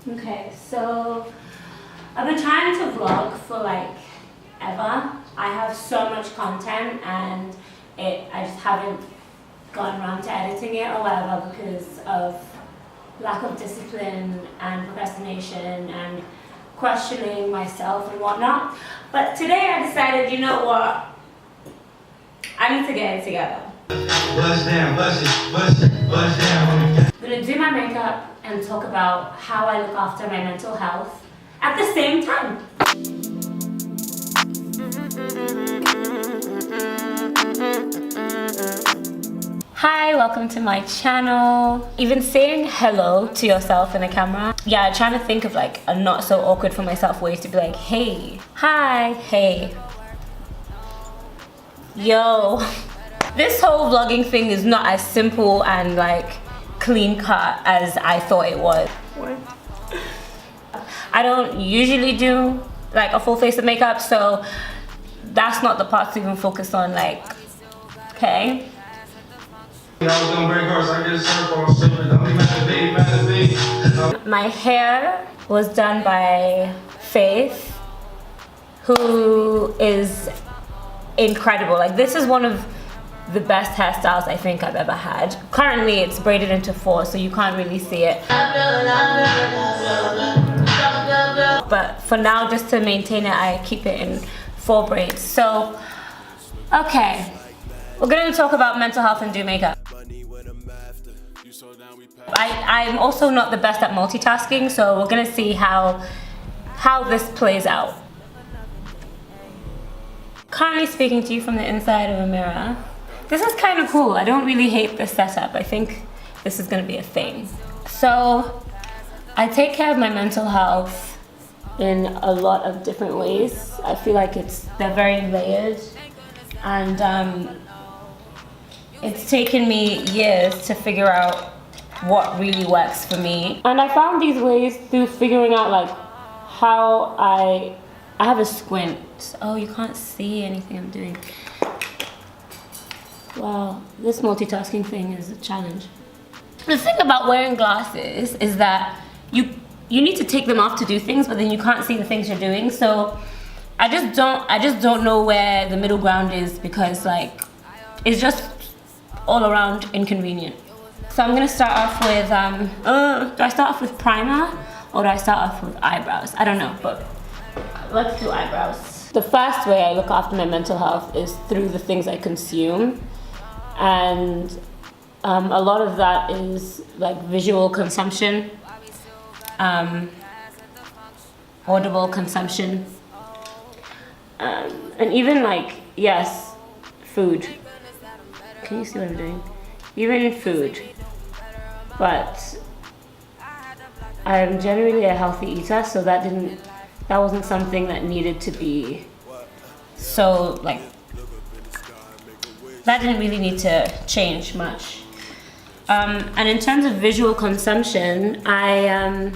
Okay, so I've been trying to vlog for like ever. I have so much content and I just haven't gotten around to editing it or whatever because of lack of discipline and procrastination and questioning myself and whatnot. But today I decided, you know what? I need to get it together. Bust down, bust it, bust it, bust down. I'm gonna do my makeup and talk about how I look after my mental health at the same time. Hi, welcome to my channel. Even saying hello to yourself in the camera. Yeah, I'm trying to think of like a not so awkward for myself ways to be like, hey, hi, hey, yo. This whole vlogging thing is not as simple and like clean cut as I thought it was. I don't usually do like a full face of makeup, so that's not the part to even focus on, like, okay? My hair was done by Faith, who is incredible. Like, this is one of the best hairstyles I think I've ever had. Currently it's braided into 4, so you can't really see it. But for now, just to maintain it, I keep it in 4 braids. So, okay. We're gonna talk about mental health and do makeup. I'm also not the best at multitasking, so we're gonna see how this plays out. Currently speaking to you from the inside of a mirror. This is kind of cool. I don't really hate this setup. I think this is gonna be a thing. So, I take care of my mental health in a lot of different ways. I feel like they're very layered, and it's taken me years to figure out what really works for me. And I found these ways through figuring out like how I have a squint. Oh, you can't see anything I'm doing. Wow, this multitasking thing is a challenge. The thing about wearing glasses is that you need to take them off to do things, but then you can't see the things you're doing. So I just don't know where the middle ground is, because like it's just all around inconvenient. So I'm gonna start off with do I start off with primer or do I start off with eyebrows? I don't know, but let's do eyebrows. The first way I look after my mental health is through the things I consume. And a lot of that is like visual consumption, audible consumption, and even like, yes, food. Can you see what I'm doing? Even food. But I'm generally a healthy eater, so that wasn't something that needed to be so like, that didn't really need to change much. And in terms of visual consumption, I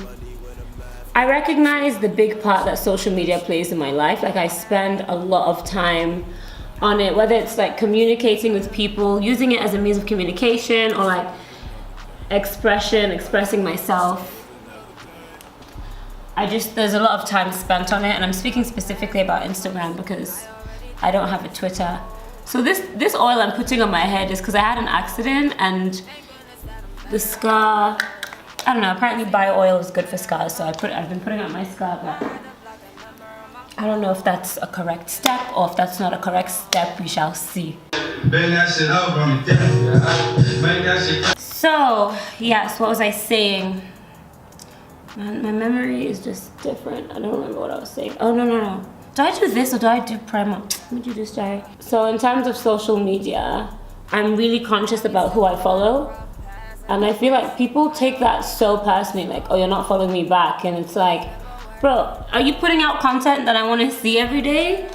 recognize the big part that social media plays in my life. Like, I spend a lot of time on it, whether it's like communicating with people, using it as a means of communication, or like expressing myself. There's a lot of time spent on it, and I'm speaking specifically about Instagram because I don't have a Twitter. So this oil I'm putting on my head is because I had an accident, and the scar, I don't know, apparently bio oil is good for scars, so I've been putting on my scar, but I don't know if that's a correct step or if that's not a correct step. We shall see. So, yes, what was I saying? Man, my memory is just different. I don't remember what I was saying. Oh, no. Do I do this or do I do primer? Let me do this, Jai. So in terms of social media, I'm really conscious about who I follow. And I feel like people take that so personally, like, oh, you're not following me back. And it's like, bro, are you putting out content that I want to see every day?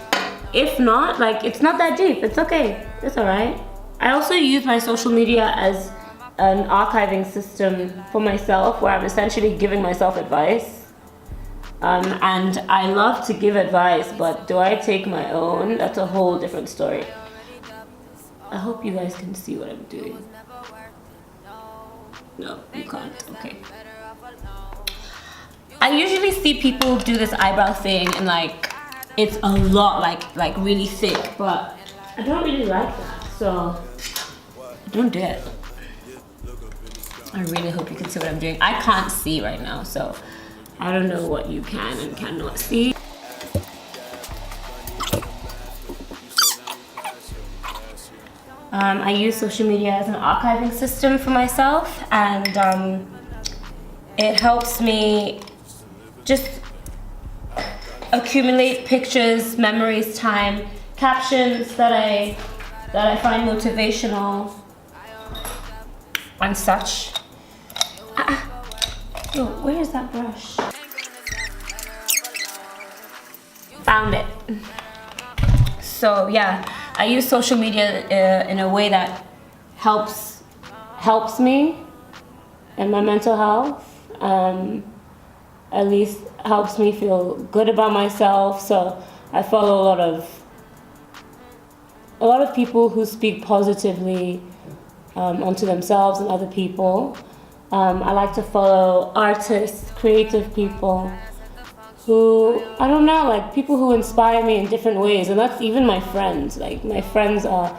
If not, like, it's not that deep. It's okay. It's all right. I also use my social media as an archiving system for myself, where I'm essentially giving myself advice. And I love to give advice, but do I take my own? That's a whole different story. I hope you guys can see what I'm doing. No, you can't. Okay. I usually see people do this eyebrow thing and like it's a lot like really thick, but I don't really like that, so I don't do it. I really hope you can see what I'm doing. I can't see right now, so I don't know what you can and cannot see. I use social media as an archiving system for myself, and it helps me just accumulate pictures, memories, time, captions that I find motivational and such. Yo, where is that brush? Found it. So yeah, I use social media in a way that helps me and my mental health. At least helps me feel good about myself. So I follow a lot of people who speak positively onto themselves and other people. I like to follow artists, creative people who, I don't know, like people who inspire me in different ways. And that's even my friends. Like my friends are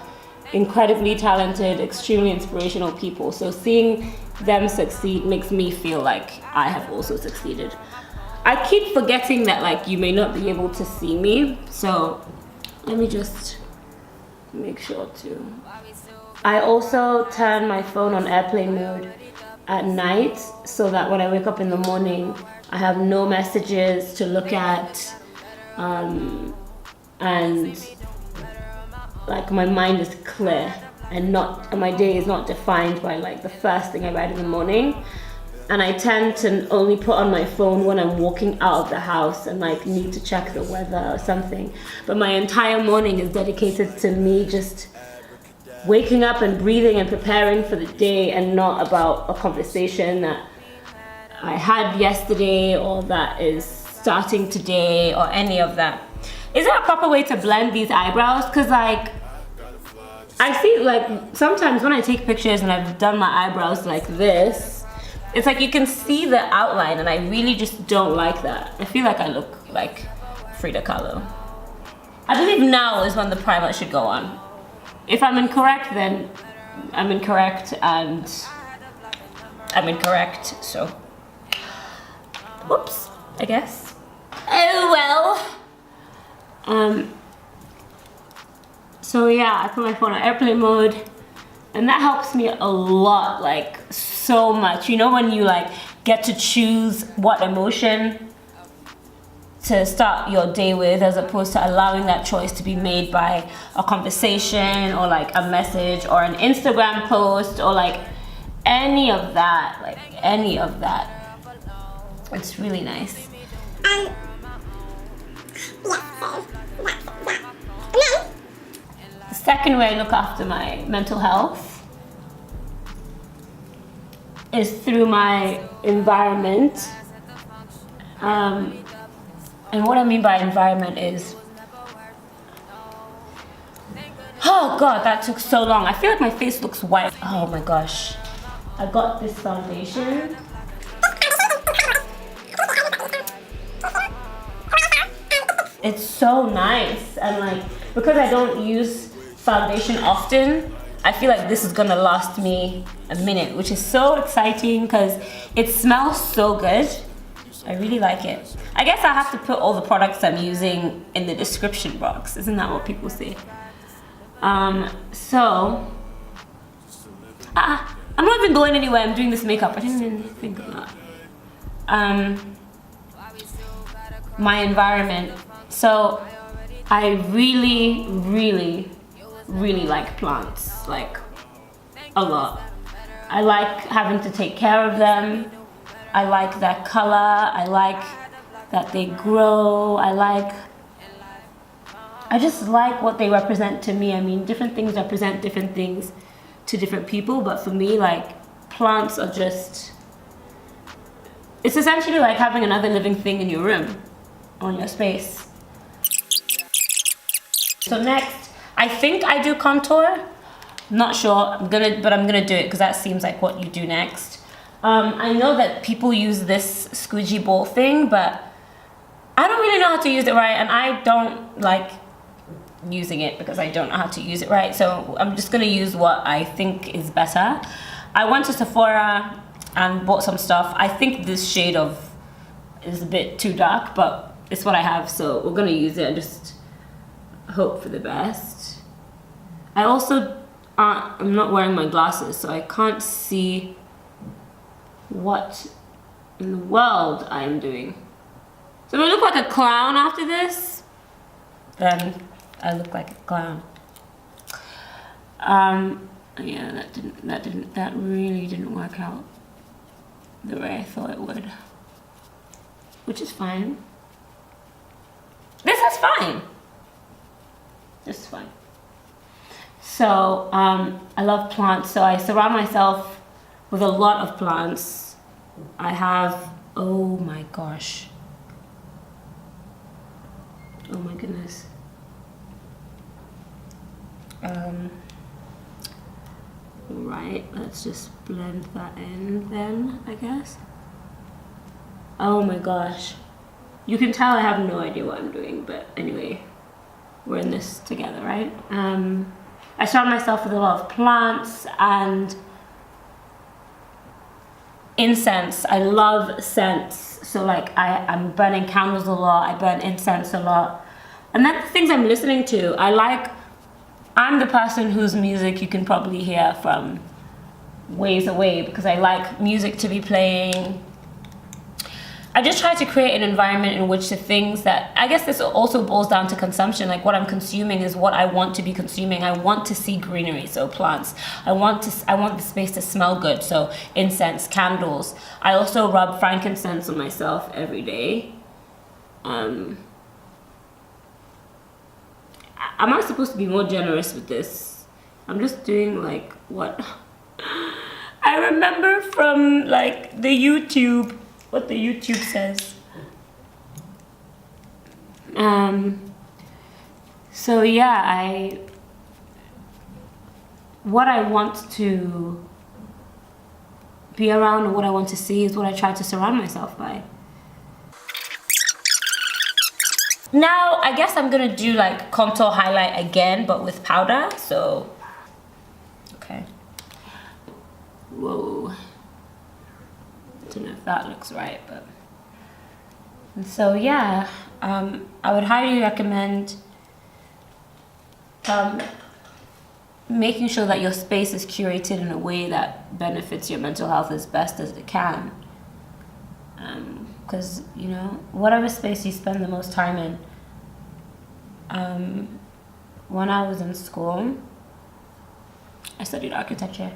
incredibly talented, extremely inspirational people. So seeing them succeed makes me feel like I have also succeeded. I keep forgetting that like you may not be able to see me. So let me just make sure to. I also turn my phone on airplane mode at night so that when I wake up in the morning, I have no messages to look at, and like my mind is clear and my day is not defined by like the first thing I write in the morning. And I tend to only put on my phone when I'm walking out of the house and like need to check the weather or something. But my entire morning is dedicated to me just waking up and breathing and preparing for the day, and not about a conversation that I had yesterday or that is starting today or any of that. Is there a proper way to blend these eyebrows? Because like I see like sometimes when I take pictures and I've done my eyebrows like this, it's like you can see the outline, and I really just don't like that. I feel like I look like Frida Kahlo. I believe now is when the primer should go on. If I'm incorrect, then I'm incorrect, and I'm incorrect, so whoops, I guess. Oh well. So yeah, I put my phone on airplane mode, and that helps me a lot, like so much. You know when you like get to choose what emotion to start your day with, as opposed to allowing that choice to be made by a conversation or like a message or an Instagram post or like any of that, It's really nice. The second way I look after my mental health is through my environment. And what I mean by environment is, oh god, that took so long. I feel like my face looks white. Oh my gosh. I got this foundation. It's so nice, and like because I don't use foundation often, I feel like this is gonna last me a minute, which is so exciting because it smells so good. I really like it. I guess I have to put all the products I'm using in the description box. Isn't that what people say? I'm not even going anywhere. I'm doing this makeup. I didn't even think of that. My environment. So I really, really, really like plants, like a lot. I like having to take care of them. I like that color. I like that they grow. I just like what they represent to me. I mean, different things represent different things to different people, but for me, like, plants are just, it's essentially like having another living thing in your room or in your space. So next, I think I do contour. Not sure, but I'm gonna do it because that seems like what you do next. I know that people use this squeegee bowl thing, but I don't really know how to use it right, and I don't like using it because I don't know how to use it right. So I'm just gonna use what I think is better. I went to Sephora and bought some stuff. I think this shade of is a bit too dark, but it's what I have, so we're gonna use it and just hope for the best. I also I'm not wearing my glasses, so I can't see what in the world I am doing. So if I look like a clown after this, then I look like a clown. Yeah, that really didn't work out the way I thought it would, which is fine. This is fine. This is fine. So I love plants, so I surround myself with a lot of plants. I have, oh my gosh. Oh my goodness. Right, let's just blend that in then, I guess. Oh my gosh. You can tell I have no idea what I'm doing, but anyway, we're in this together, right? I surround myself with a lot of plants and incense. I love scents. So like I'm burning candles a lot, I burn incense a lot. And then the things I'm listening to, I'm the person whose music you can probably hear from ways away because I like music to be playing. I just try to create an environment in which the things that, I guess this also boils down to consumption, like what I'm consuming is what I want to be consuming. I want to see greenery, so plants. I want the space to smell good, so incense, candles. I also rub frankincense on myself every day. Am I supposed to be more generous with this? I'm just doing like what I remember from like the YouTube, what the YouTube says. So yeah, what I want to be around and what I want to see is what I try to surround myself by. Now, I guess I'm gonna do like contour highlight again, but with powder, so, okay. Whoa. I don't know if that looks right, but. And so yeah, I would highly recommend making sure that your space is curated in a way that benefits your mental health as best as it can. Because, you know, whatever space you spend the most time in. When I was in school, I studied architecture.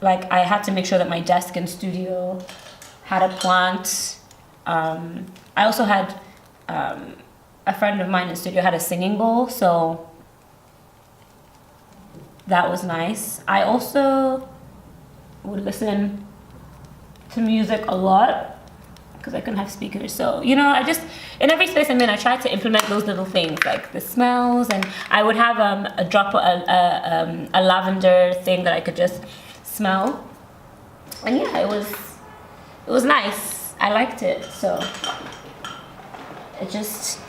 Like, I had to make sure that my desk and studio had a plant. I also had, a friend of mine in studio had a singing bowl, so that was nice. I also would listen to music a lot because I couldn't have speakers. So, you know, in every space I'm in, I try to implement those little things like the smells, and I would have a drop of a lavender thing that I could just smell. And yeah, it was nice. I liked it. So it just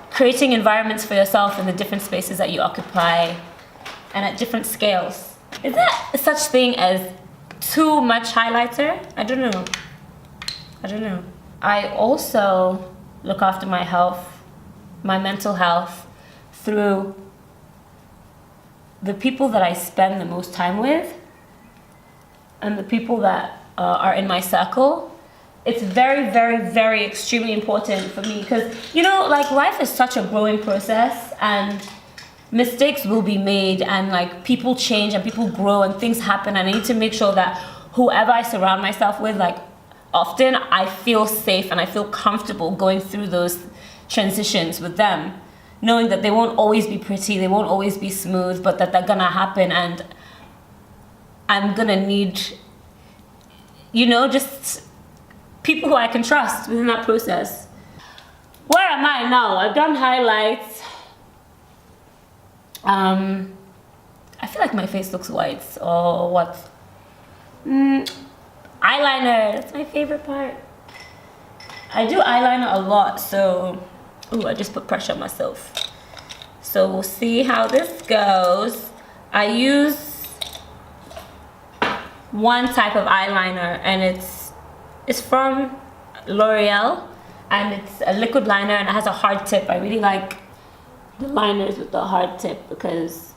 creating environments for yourself in the different spaces that you occupy and at different scales. Is there such thing as too much highlighter? I don't know. I also look after my health, my mental health, through the people that I spend the most time with and the people that are in my circle. It's very, very, very extremely important for me because, you know, like life is such a growing process and mistakes will be made and like people change and people grow and things happen, and I need to make sure that whoever I surround myself with, like often I feel safe and I feel comfortable going through those transitions with them, knowing that they won't always be pretty, they won't always be smooth, but that they're gonna happen and I'm gonna need, you know, just people who I can trust within that process. Where am I now? I've done highlights. I feel like my face looks white or what? Eyeliner, that's my favorite part. I do eyeliner a lot, so I just put pressure on myself. So we'll see how this goes. I use one type of eyeliner, and it's from L'Oreal, and it's a liquid liner, and it has a hard tip. I really like the liners with the hard tip because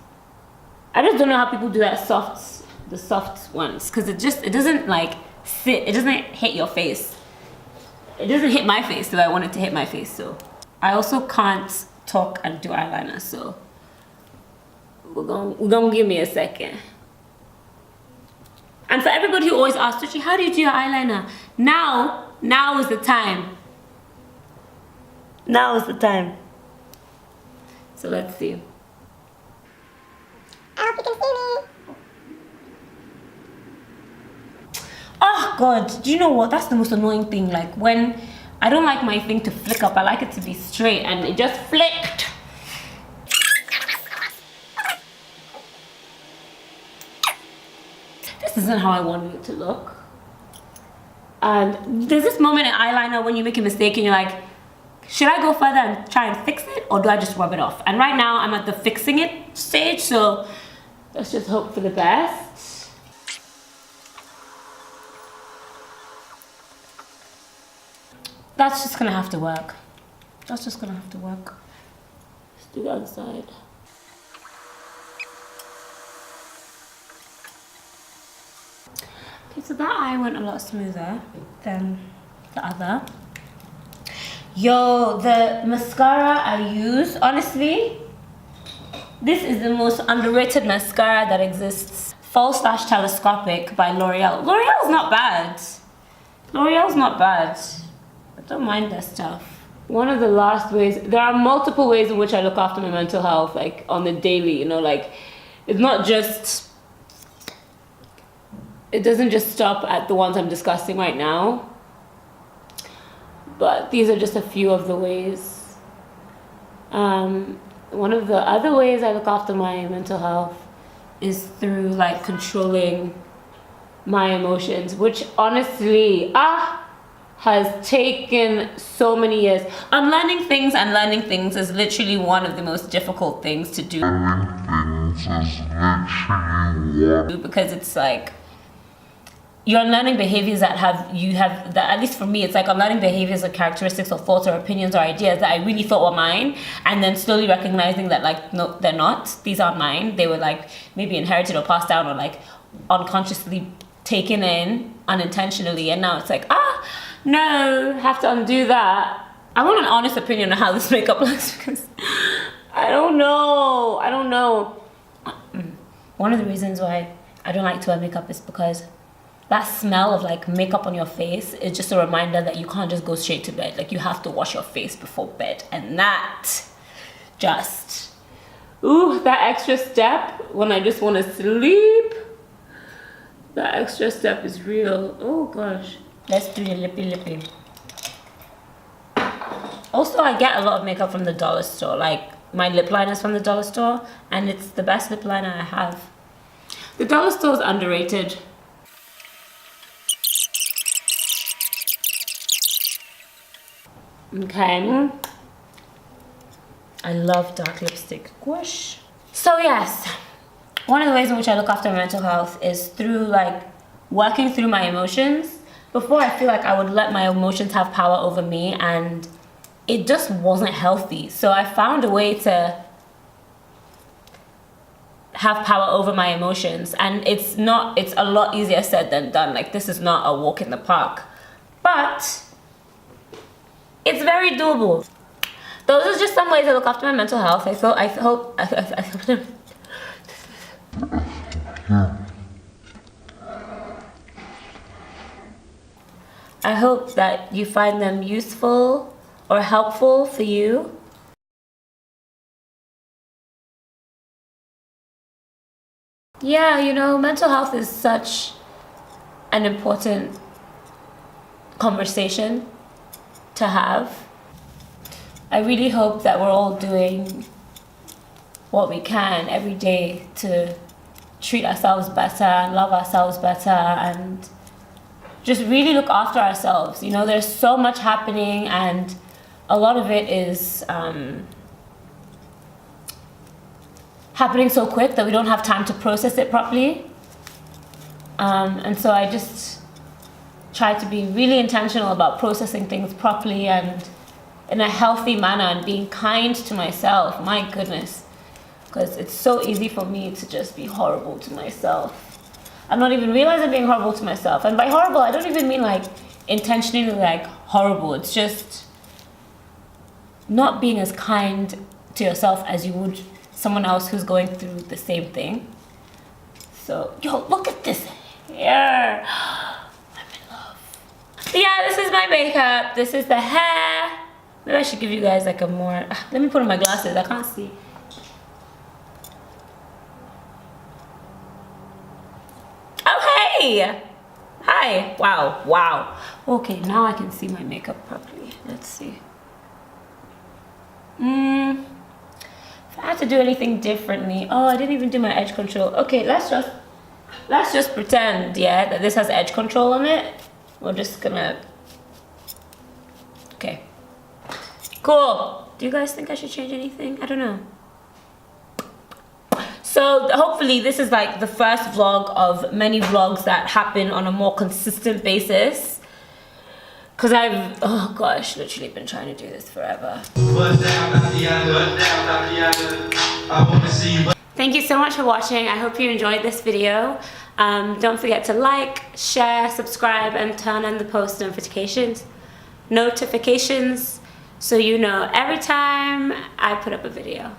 I just don't know how people do the soft ones, because it doesn't like sit, it doesn't hit your face. It doesn't hit my face the way I want it to hit my face. So I also can't talk and do eyeliner, so we're gonna give me a second. And for everybody who always asks, Tucci, how do you do your eyeliner? Now is the time. Now is the time. So let's see. I hope you can see me. Oh God, do you know what? That's the most annoying thing. Like when I don't like my thing to flick up, I like it to be straight, and it just flicked. This isn't how I wanted it to look. And there's this moment in eyeliner when you make a mistake and you're like, should I go further and try and fix it, or do I just rub it off? And right now I'm at the fixing it stage, so let's just hope for the best. That's just gonna have to work. That's just gonna have to work. Let's do the other side. Okay, so that eye went a lot smoother than the other. Yo, the mascara I use, honestly, this is the most underrated mascara that exists. False Lash Telescopic by L'Oreal. L'Oreal's not bad. L'Oreal's not bad. I don't mind their stuff. One of the last ways, there are multiple ways in which I look after my mental health, like on the daily, you know, like it's not just, it doesn't just stop at the ones I'm discussing right now. But these are just a few of the ways. One of the other ways I look after my mental health is through like controlling my emotions, which honestly, has taken so many years. Unlearning things and learning things is literally one of the most difficult things to do. Because it's like, you're unlearning behaviors that at least for me, it's like unlearning behaviors or characteristics or thoughts or opinions or ideas that I really thought were mine, and then slowly recognizing that like, no, they're not. These aren't mine. They were like maybe inherited or passed down or like unconsciously taken in unintentionally, and now it's like, no, have to undo that. I want an honest opinion on how this makeup looks because I don't know. One of the reasons why I don't like to wear makeup is because that smell of like makeup on your face is just a reminder that you can't just go straight to bed. Like you have to wash your face before bed, and that just, that extra step when I just want to sleep, that extra step is real. Oh gosh. Let's do the lippy. Also, I get a lot of makeup from the dollar store. Like my lip liners from the dollar store, and it's the best lip liner I have. The dollar store is underrated. Okay. I love dark lipstick. Whoosh. So yes, one of the ways in which I look after my mental health is through like working through my emotions. Before, I feel like I would let my emotions have power over me, and it just wasn't healthy. So I found a way to have power over my emotions, and it's a lot easier said than done. Like this is not a walk in the park, but it's very doable. Those are just some ways I look after my mental health. I hope that you find them useful or helpful for you. Yeah, you know, mental health is such an important conversation to have. I really hope that we're all doing what we can every day to treat ourselves better and love ourselves better and just really look after ourselves. You know, there's so much happening, and a lot of it is happening so quick that we don't have time to process it properly. And so I just try to be really intentional about processing things properly and in a healthy manner, and being kind to myself. My goodness, because it's so easy for me to just be horrible to myself. I'm not even realizing I'm being horrible to myself. And by horrible, I don't even mean like intentionally like horrible. It's just not being as kind to yourself as you would someone else who's going through the same thing. So, yo, look at this hair. I'm in love. But yeah, this is my makeup. This is the hair. Maybe I should give you guys like a more, let me put on my glasses. I can't see. Oh, hey. Hi. Wow. Wow. Okay, now I can see my makeup properly. Let's see. If I had to do anything differently, oh, I didn't even do my edge control. Okay, let's just pretend, yeah, that this has edge control on it. We're just gonna, okay, cool. Do you guys think I should change anything? I don't know. So hopefully this is like the first vlog of many vlogs that happen on a more consistent basis. Cause I've, oh gosh, literally been trying to do this forever. Bust down, Tatiana. Bust down, Tatiana. I wanna see you. Thank you so much for watching. I hope you enjoyed this video. Don't forget to like, share, subscribe, and turn on the post notifications so you know every time I put up a video.